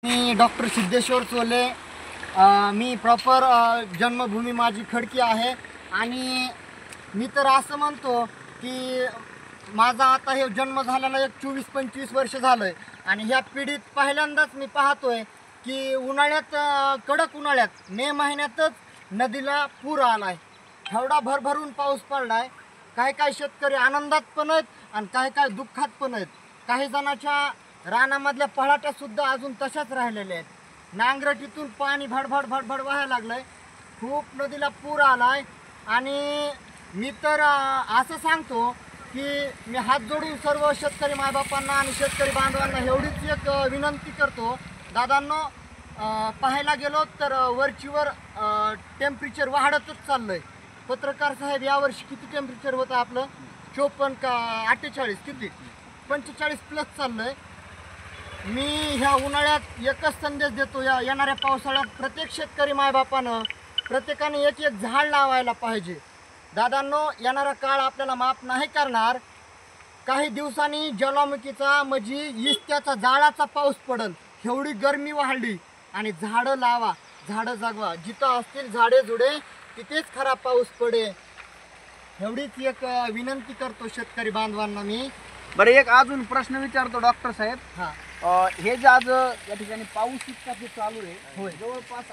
मी doctor Siddheshwar चोले मी proper जन्मभूमी माझी खडकी आहे आणि मी तर असं म्हणतो की माझा आता हे जन्म झालेला एक 24-25 वर्ष झालं आहे आणि ह्या पिढीत पहिल्यांदाच मी पाहतोय की उन्हाळ्यात कडक उन्हाळ्यात मे महिन्यातच नदीला पूर आला आहे। एवढा भरभरून पाऊस पडला आहे। काही शेतकरी आनंदात पण आहेत आणि काही दुःखात पण आहेत। काही जणांच्या रानामधल्या पळाट्यासुद्धा अजून तशाच राहिलेल्या आहेत। नांगरटीतून पाणी भडभड व्हायला लागलं आहे। खूप नदीला पूर आला आहे आणि मी तर असं सांगतो की मी हात जोडून सर्व शेतकरी मायबापांना आणि शेतकरी बांधवांना एवढीच एक विनंती करतो, दादांनो पाहायला गेलो तर वरचीवर टेम्परेचर वाढतच चाललं आहे। पत्रकार साहेब यावर्षी किती टेम्परेचर होतं आपलं? 54 का 48 किती 45 प्लस चाललं आहे। मी ह्या उन्हाळ्यात एकच संदेश देतो, या येणाऱ्या पावसाळ्यात प्रत्येक शेतकरी मायबापानं प्रत्येकाने एक झाड लावायला पाहिजे। दादांनो येणारा काळ आपल्याला माफ नाही करणार। काही दिवसांनी ज्वालामुखीचा म्हणजे इष्ट्याचा जाळाचा पाऊस पडेल। एवढी गरमी वाढली आणि झाडं लावा, झाडं जगवा। जिथं असतील झाडे झुडे तिथेच खरा पाऊस पडे, एवढीच एक विनंती करतो शेतकरी बांधवांना मी। बरं, एक अजून प्रश्न विचारतो डॉक्टर साहेब। हां, हे जे आज या ठिकाणी पाऊस इतका चालू आहे, होय, जवळपास